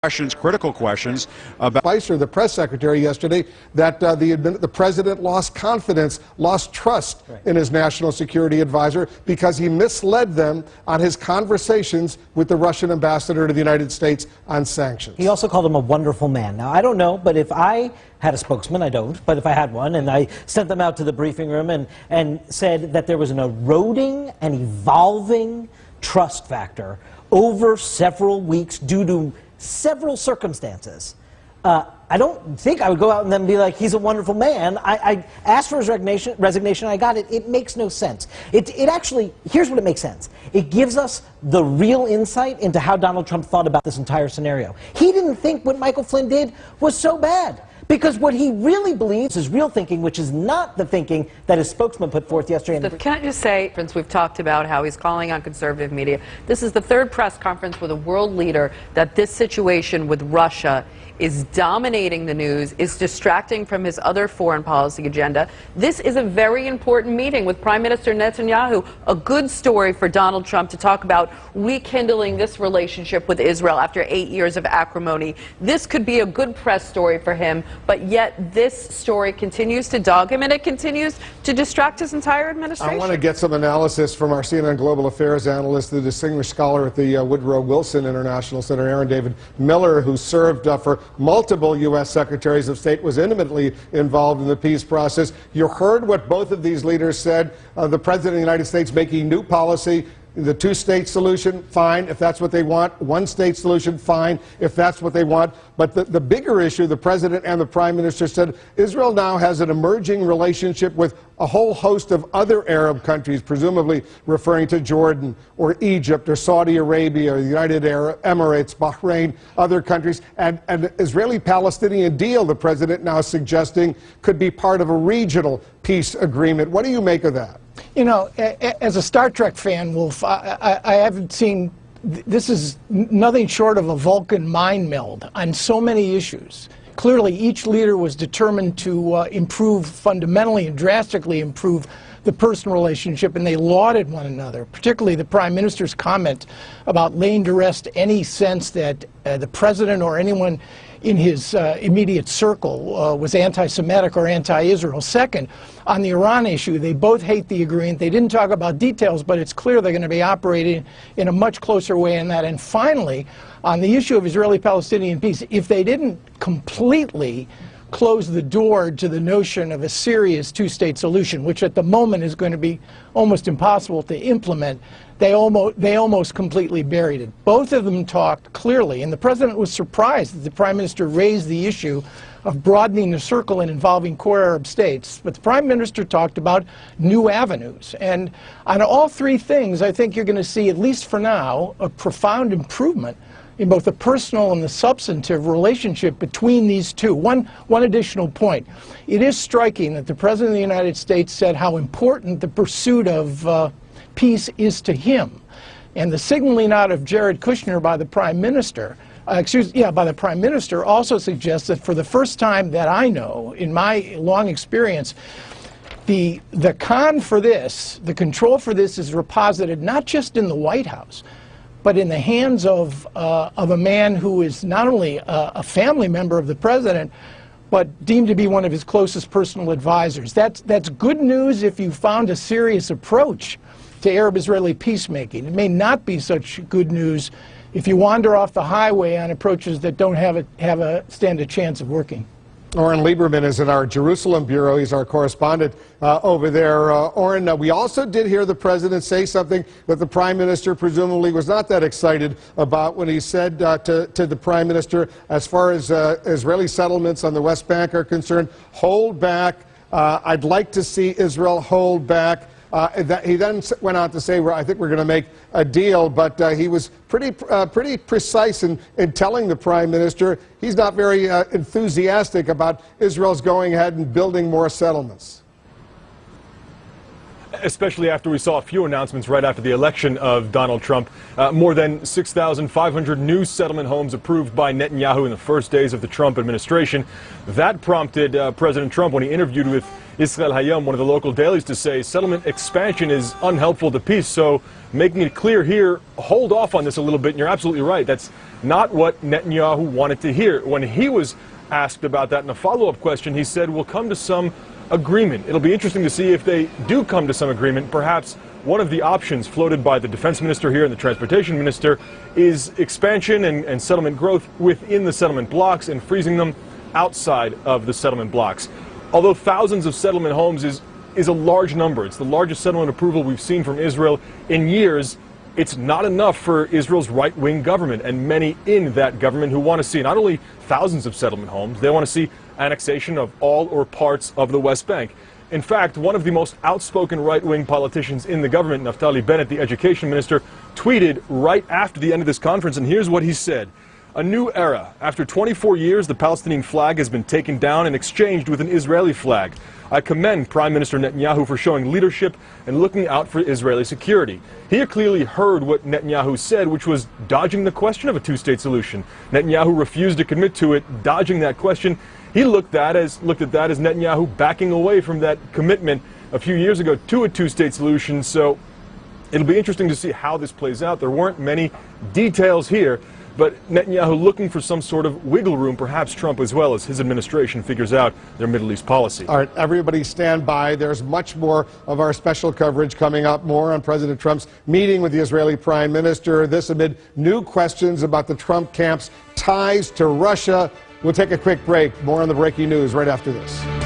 questions, critical questions about Spicer, the press secretary, yesterday that the president lost confidence, lost trust in his national security advisor because he misled them on his conversations with the Russian ambassador to the United States on sanctions. He also called him a wonderful man. Now, I don't know, but if I had a spokesman, I don't, but if I had one, and I sent them out to the briefing room and said that there was an eroding and evolving trust factor over several weeks due to several circumstances, I don't think I would go out and then be like, he's a wonderful man. I asked for his resignation, I got it. It makes no sense. It actually, here's what it makes sense. It gives us the real insight into how Donald Trump thought about this entire scenario. He didn't think what Michael Flynn did was so bad. Because what he really believes is real thinking, which is not the thinking that his spokesman put forth yesterday. Can I just say, since we've talked about how he's calling on conservative media, this is the third press conference with a world leader that this situation with Russia is dominating the news, is distracting from his other foreign policy agenda. This is a very important meeting with Prime Minister Netanyahu, a good story for Donald Trump to talk about rekindling this relationship with Israel after 8 years of acrimony. This could be a good press story for him, but yet this story continues to dog him, and it continues to distract his entire administration. I want to get some analysis from our CNN Global Affairs analyst, the distinguished scholar at the Woodrow Wilson International Center, Aaron David Miller, who served for multiple U.S. secretaries of state, was intimately involved in the peace process. You heard what both of these leaders said. The President of the United States making new policy. The two-state solution, fine, if that's what they want. One-state solution, fine, if that's what they want. But the bigger issue, the President and the Prime Minister said, Israel now has an emerging relationship with a whole host of other Arab countries, presumably referring to Jordan or Egypt or Saudi Arabia or the United Arab Emirates, Bahrain, other countries. And an Israeli-Palestinian deal, the President now suggesting, could be part of a regional peace agreement. What do you make of that? You know, as a Star Trek fan, Wolf, I haven't seen, this is nothing short of a Vulcan mind meld on so many issues. Clearly, each leader was determined to improve, fundamentally and drastically improve the personal relationship, and they lauded one another, particularly the Prime Minister's comment about laying to rest any sense that the President or anyone in his immediate circle was anti-Semitic or anti-Israel. Second, on the Iran issue, they both hate the agreement. They didn't talk about details, but it's clear they're going to be operating in a much closer way in that. And finally, on the issue of Israeli-Palestinian peace, if they didn't completely close the door to the notion of a serious two-state solution, which at the moment is going to be almost impossible to implement, they almost completely buried it. Both of them talked clearly, and the President was surprised that the Prime Minister raised the issue of broadening the circle and involving core Arab states. But the Prime Minister talked about new avenues. And on all three things, I think you're going to see, at least for now, a profound improvement in both the personal and the substantive relationship between these two. One additional point. It is striking that the President of the United States said how important the pursuit of peace is to him. And the signaling out of Jared Kushner by the Prime Minister, by the Prime Minister also suggests that for the first time that I know, in my long experience, the con for this, the control for this is reposited not just in the White House, but in the hands of a man who is not only a family member of the President, but deemed to be one of his closest personal advisors. That's good news if you found a serious approach to Arab-Israeli peacemaking. It may not be such good news if you wander off the highway on approaches that don't stand a chance of working. Oren Lieberman is in our Jerusalem bureau. He's our correspondent over there. Oren, we also did hear the President say something that the Prime Minister presumably was not that excited about when he said to the Prime Minister, as far as Israeli settlements on the West Bank are concerned, hold back. I'd like to see Israel hold back. He then went on to say, well, I think we're going to make a deal, but he was pretty precise in telling the Prime Minister he's not very enthusiastic about Israel's going ahead and building more settlements. especially after we saw a few announcements right after the election of Donald Trump. More than 6,500 new settlement homes approved by Netanyahu in the first days of the Trump administration. That prompted President Trump, when he interviewed with Israel Hayom, one of the local dailies, to say settlement expansion is unhelpful to peace. So making it clear here, hold off on this a little bit. And you're absolutely right. That's not what Netanyahu wanted to hear. When he was asked about that in a follow-up question, he said, we'll come to some agreement. It'll be interesting to see if they do come to some agreement. Perhaps one of the options floated by the defense minister here and the transportation minister is expansion and settlement growth within the settlement blocks and freezing them outside of the settlement blocks. Although thousands of settlement homes is a large number, it's the largest settlement approval we've seen from Israel in years, it's not enough for Israel's right-wing government and many in that government who want to see not only thousands of settlement homes, they want to see annexation of all or parts of the West Bank. In fact, one of the most outspoken right-wing politicians in the government, Naftali Bennett, the education minister, tweeted right after the end of this conference, and here's what he said. A new era. After 24 years, the Palestinian flag has been taken down and exchanged with an Israeli flag. I commend Prime Minister Netanyahu for showing leadership and looking out for Israeli security. He clearly heard what Netanyahu said, which was dodging the question of a two-state solution. Netanyahu refused to commit to it, dodging that question. He looked at that as Netanyahu backing away from that commitment a few years ago to a two-state solution. So it'll be interesting to see how this plays out. There weren't many details here, but Netanyahu looking for some sort of wiggle room, perhaps Trump as well, as his administration figures out their Middle East policy. All right, everybody stand by. There's much more of our special coverage coming up. More on President Trump's meeting with the Israeli Prime Minister. This amid new questions about the Trump camp's ties to Russia. We'll take a quick break. More on the breaking news right after this.